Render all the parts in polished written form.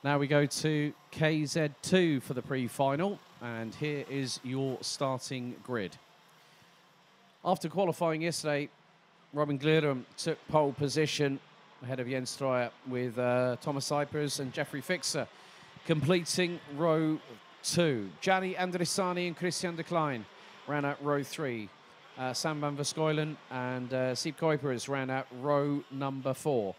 Now we go to KZ2 for the pre-final, and here is your starting grid. After qualifying yesterday, Robin Glerum took pole position ahead of Jens Streuer with Thomas Cypers and Jeffrey Fixer completing row 2. Gianni Andrissani and Christian de Klein ran out row 3. Sam van Verskeulen and Siep Kuipers ran out row number 4.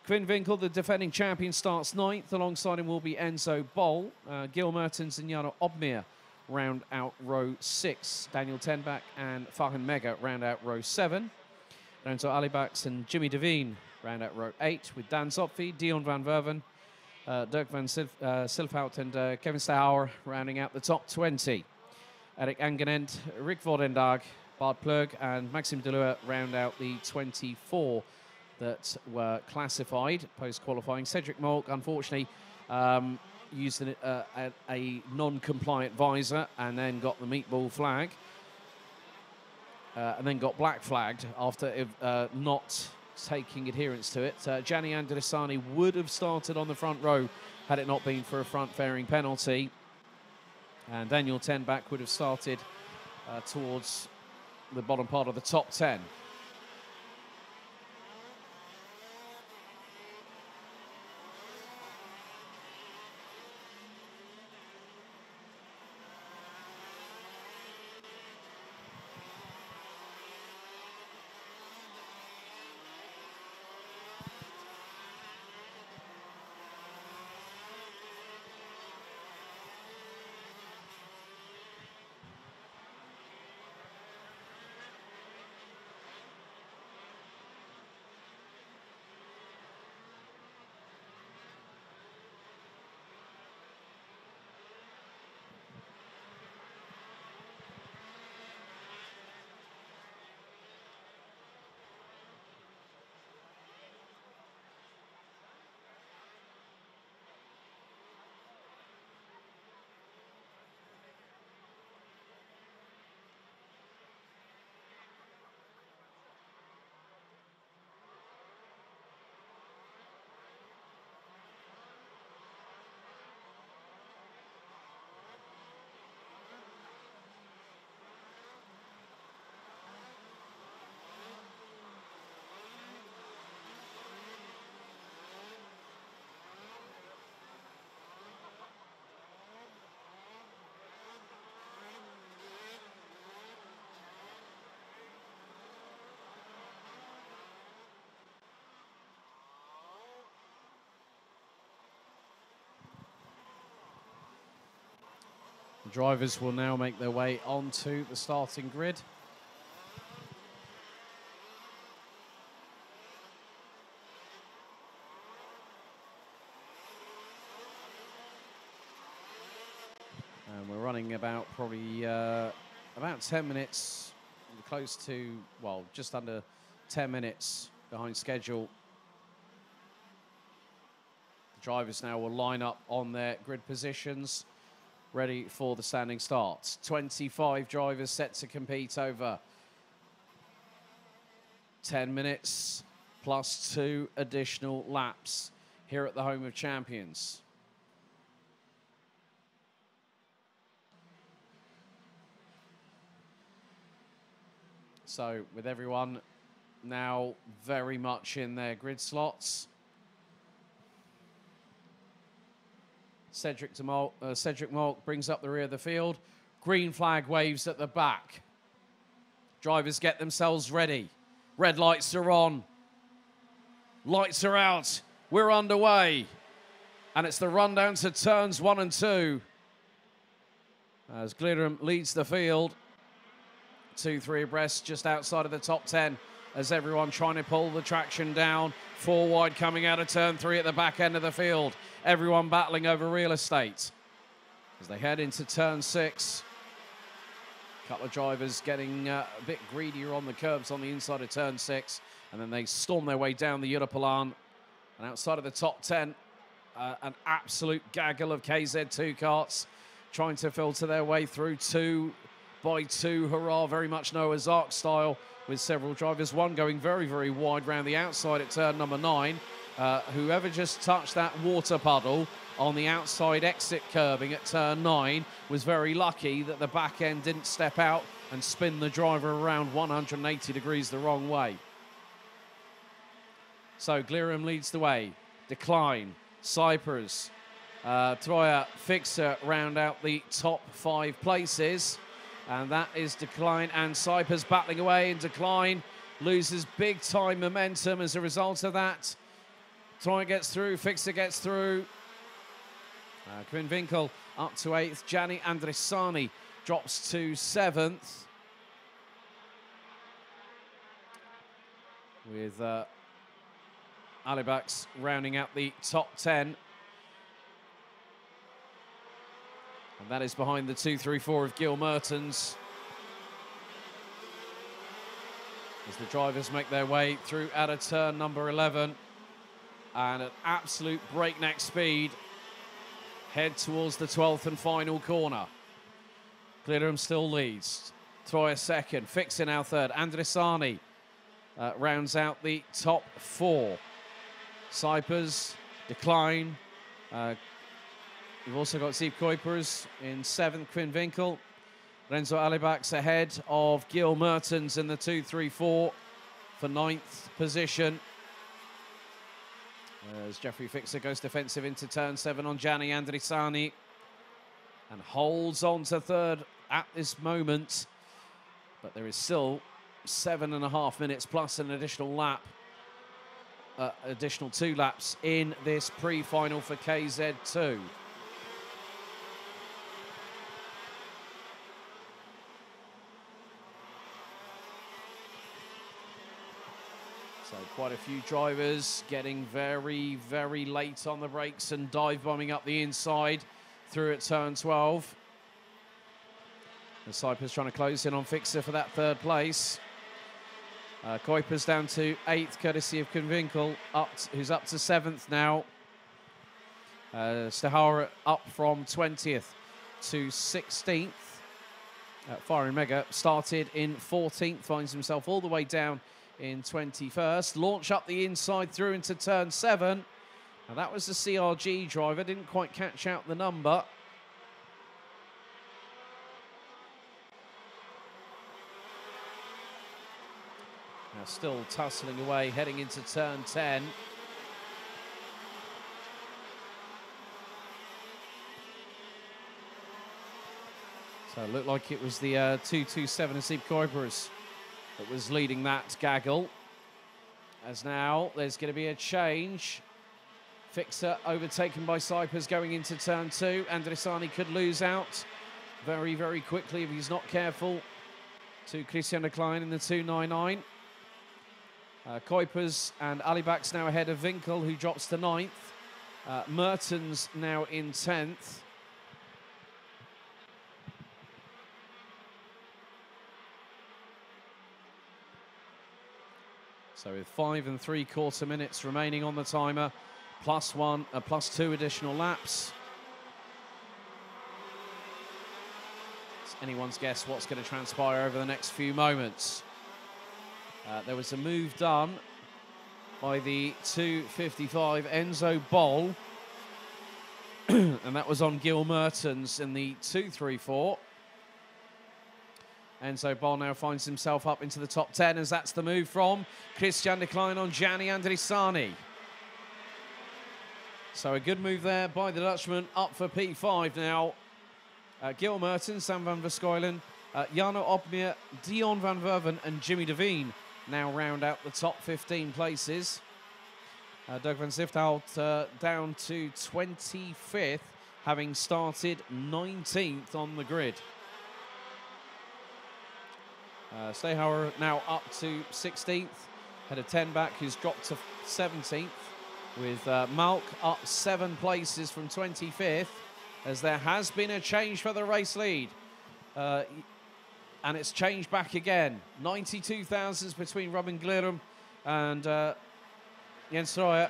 Quinn Winkel, the defending champion, starts 9th. Alongside him will be Enzo Bol. Gil Mertens and Jano Obmir round out row 6. Daniel Tenbach and Fahan Mega round out row 7. Lorenzo Alibax and Jimmy Devine round out row 8 with Dan Zopfi, Dion van Verven, Dirk van Silfhout and Kevin Stauer rounding out the top 20. Erik Angenent, Rick Vodendag, Bart Plug and Maxime Deleur round out the 24 that were classified post-qualifying. Cedric Molk, unfortunately, used a non-compliant visor and then got the meatball flag. And then got black flagged after not taking adherence to it. Gianni Andrissani would have started on the front row had it not been for a front-fairing penalty. And Daniel Tenbach would have started towards the bottom part of the top 10. The drivers will now make their way onto the starting grid. And we're running about probably about 10 minutes, close to, well, just under 10 minutes behind schedule. The drivers now will line up on their grid positions, ready for the standing starts. 25 drivers set to compete over 10 minutes plus 2 additional laps here at the home of champions. So with everyone now very much in their grid slots, Cedric Molk brings up the rear of the field. Green flag waves at the back. Drivers get themselves ready. Red lights are on. Lights are out. We're underway. And it's the run down to turns 1 and 2. As Glerum leads the field. 2-3 abreast just outside of the top 10. As everyone trying to pull the traction down. 4 wide coming out of turn 3 at the back end of the field. Everyone battling over real estate as they head into turn 6. A couple of drivers getting a bit greedier on the curbs on the inside of turn 6, and then they storm their way down the Europalan. And outside of the top 10, an absolute gaggle of KZ2 karts trying to filter their way through 2 by 2. Hurrah, very much Noah's Ark style, with several drivers. One going very, very wide round the outside at turn number 9. Whoever just touched that water puddle on the outside exit curbing at turn 9. Was very lucky that the back end didn't step out and spin the driver around 180 degrees the wrong way. So Glirum leads the way. Decline, Cyprus, Troyer, Fixer round out the top 5 places. And that is Decline and Cyprus battling away, and Decline loses big time momentum as a result of that. Troyer gets through, Fixer gets through. Quinn up to 8th. Gianni Andresani drops to 7th. With Alibax rounding out the top 10. And that is behind the 2-3-4 of Gil Mertens. As the drivers make their way through out of turn number 11. And at absolute breakneck speed, head towards the 12th and final corner. Glirum still leads. Troyer second, Fixer now third. Andresani rounds out the top 4. Cypers, Decline. We've also got Steve Kuipers in 7th, Quinn Winkel. Renzo Alibax ahead of Gil Mertens in the 2-3-4 for 9th position. As Jeffrey Fixer goes defensive into turn 7 on Gianni Andresani and holds on to 3rd at this moment. But there is still 7.5 minutes plus an additional lap, additional 2 laps in this pre-final for KZ2. So quite a few drivers getting very, very late on the brakes and dive bombing up the inside through at turn 12. And Cyprus trying to close in on Fixer for that 3rd place. Kuipers down to 8th, courtesy of Kunwinkel, who's up to 7th now. Stahara up from 20th to 16th. Firing Mega started in 14th, finds himself all the way down in 21st. Launch up the inside through into turn 7. Now that was the CRG driver, didn't quite catch out the number. Now still tussling away, heading into turn 10. So it looked like it was the 227 Asib Kuipers that was leading that gaggle. As now there's going to be a change. Fixer overtaken by Cypers going into turn 2. Andresani could lose out very, very quickly if he's not careful to Christian Decline in the 299. Kuipers and Alibax now ahead of Winkel, who drops to 9th. Mertens now in 10th. So with 5 3/4 minutes remaining on the timer, plus 2 additional laps. It's anyone's guess what's going to transpire over the next few moments. There was a move done by the 255 Enzo Boll, and that was on Gil Mertens in the 234. Enzo Boll now finds himself up into the top 10 as that's the move from Christian Decline on Gianni Andresani. So a good move there by the Dutchman, up for P5 now. Gil Mertens, Sam van Verskuilen, Jarno Opmeer, Dion van Verven and Jimmy Devine now round out the top 15 places. Doug van Zifthout down to 25th, having started 19th on the grid. Stehauer now up to 16th, had a 10 back who's dropped to 17th, with Malk up 7 places from 25th, as there has been a change for the race lead. And it's changed back again. 92 thousandths between Robin Glirum and Jens Troyer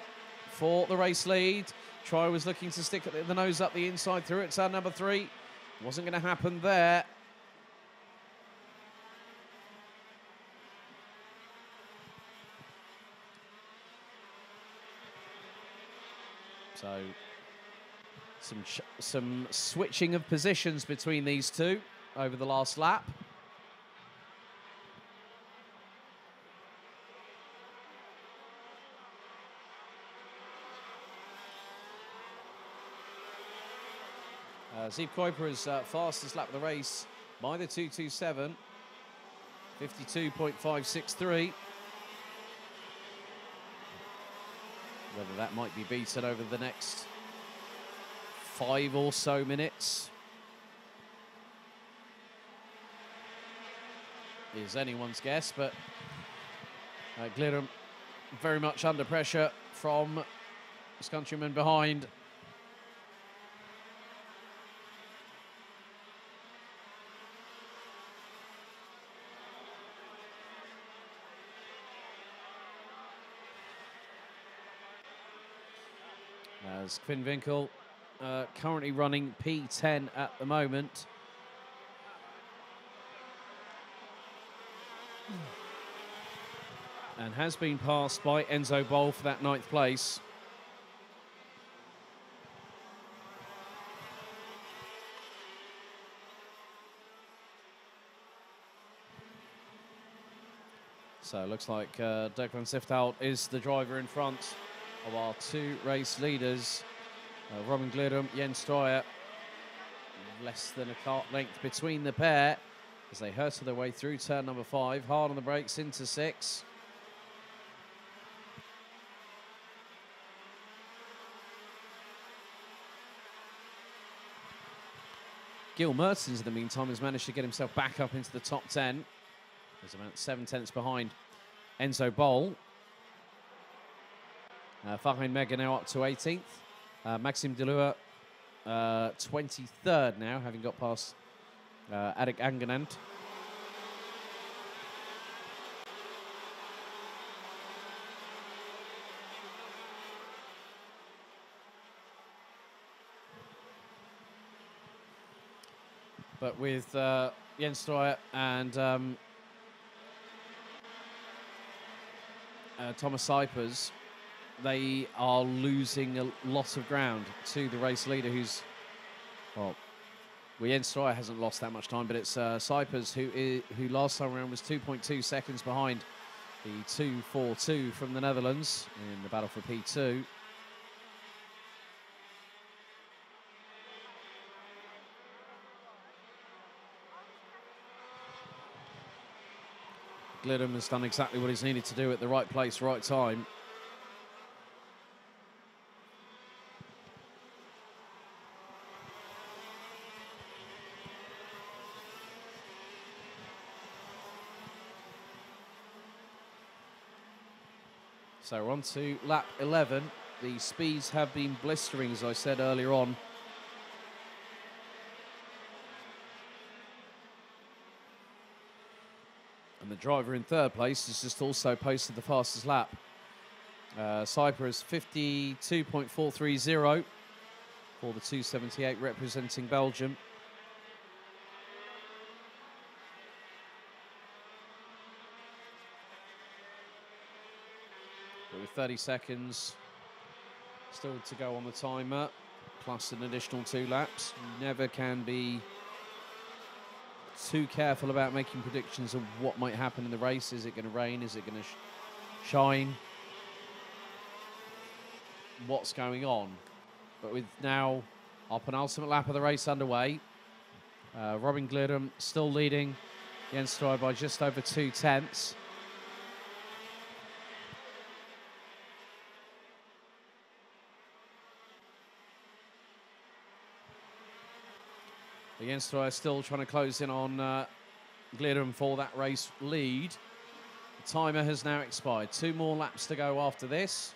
for the race lead. Troyer was looking to stick the nose up the inside through at turn number 3. Wasn't going to happen there. So Some switching of positions between these two over the last lap. Zeev Kuiper's fastest lap of the race by the 2:27, 52.563. Whether that might be beaten over the next 5 or so minutes is anyone's guess, but Glidham very much under pressure from his countryman behind. As Quinn Winkel currently running P10 at the moment. And has been passed by Enzo Bol for that 9th place. So it looks like Dirk van Siftout is the driver in front of our 2 race leaders. Robin Glidham, Jens Stryer, less than a cart length between the pair as they hurtle their way through turn number 5, hard on the brakes into 6. Gil Mertens, in the meantime, has managed to get himself back up into the top 10. He's about 7 tenths behind Enzo Bol. Fahrein Mega now up to 18th. Maxime Delure, 23rd now, having got past Adik Anganand. But with Jens Stryer and Thomas Sipers, they are losing a lot of ground to the race leader, who's, well, Jens Stryer hasn't lost that much time, but it's Sipers who last time around was 2.2 seconds behind the 2:42 from the Netherlands in the battle for P2. Glidham has done exactly what he's needed to do at the right place, right time. So we're on to lap 11. The speeds have been blistering, as I said earlier on. And the driver in 3rd place has just also posted the fastest lap. Cyprus 52.430 for the 2:78 representing Belgium. But with 30 seconds still to go on the timer, plus an additional 2 laps, you never can be too careful about making predictions of what might happen in the race. Is it going to rain? Is it going to shine? What's going on? But with now our penultimate lap of the race underway, Robin Glidham still leading Jens Stryer by just over 2 tenths. Jens Stryer still trying to close in on Glidham for that race lead. The timer has now expired. 2 more laps to go after this,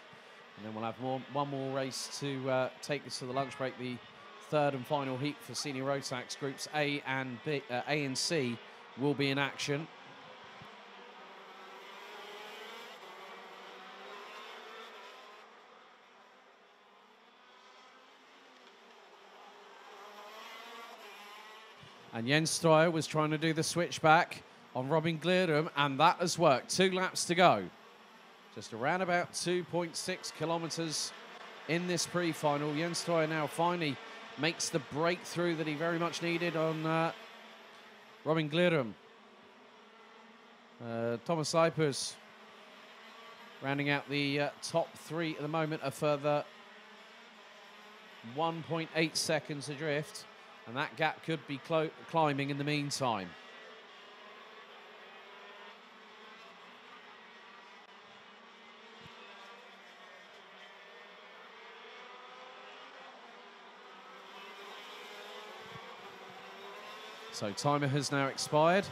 and then we'll have one more race to take us to the lunch break. The 3rd and final heat for senior Rotax groups A and C will be in action. And Jens Stryer was trying to do the switchback on Robin Glidham, and that has worked. 2 laps to go. Just around about 2.6 kilometres in this pre-final. Jens Stryer now finally makes the breakthrough that he very much needed on Robin Glirum. Thomas Cypers rounding out the top 3 at the moment, a further 1.8 seconds adrift, and that gap could be climbing in the meantime. So timer has now expired.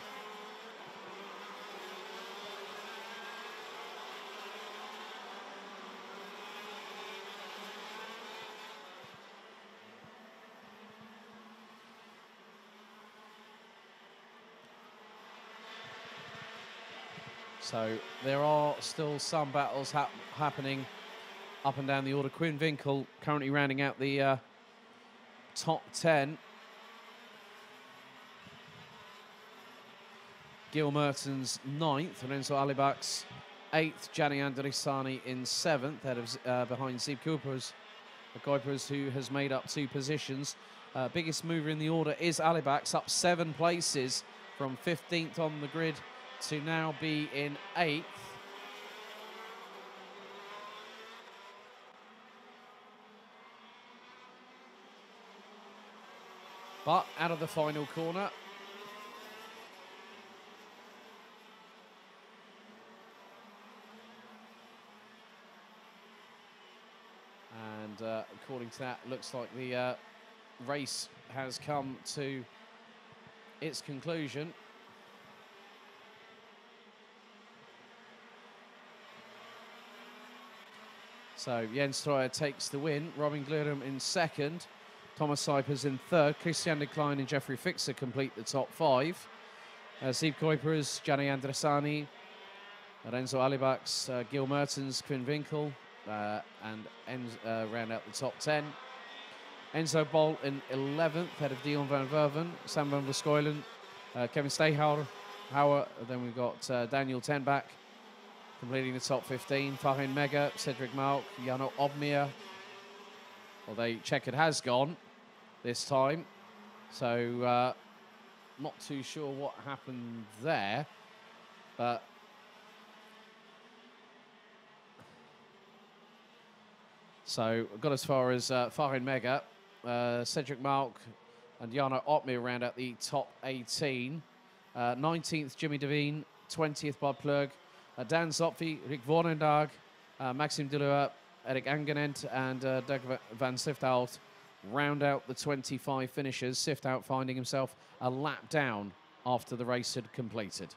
So there are still some battles happening up and down the order. Quinn Vinkel currently rounding out the top 10. Gil Mertens 9th, Lorenzo Alibak's 8th, Gianni Andrisani in 7th, ahead of behind Zeeb Kuipers, who has made up 2 positions. Biggest mover in the order is Alibak's, up 7 places from 15th on the grid to now be in 8th. But out of the final corner. And according to that, looks like the race has come to its conclusion. So Jens Troyer takes the win. Robin Glirum in 2nd. Thomas Cypers in 3rd. Christian de Klein and Jeffrey Fixer complete the top 5. Zeeb Kuipers, Gianni Andrisani, Lorenzo Alibak's, Gil Mertens, Quinn Vinkel, and round out the top 10. Enzo Bolt in 11th, head of Dion van Verven, Sam van der Schuilen, Kevin Steyhauer. Then we've got Daniel Tenbach completing the top 15. Farin Mega, Cedric Malk, Jano Obmir. Although checkered has gone this time. So not too sure what happened there. But so got as far as Farin Mega, Cedric Malk and Jano Obmir round out the top 18. 19th, Jimmy Devine. 20th, Bob Plug. Dan Zopfi, Rick Vornendag, Maxime Delua, Eric Angenent, and Doug van Siftout round out the 25 finishers. Siftout finding himself a lap down after the race had completed.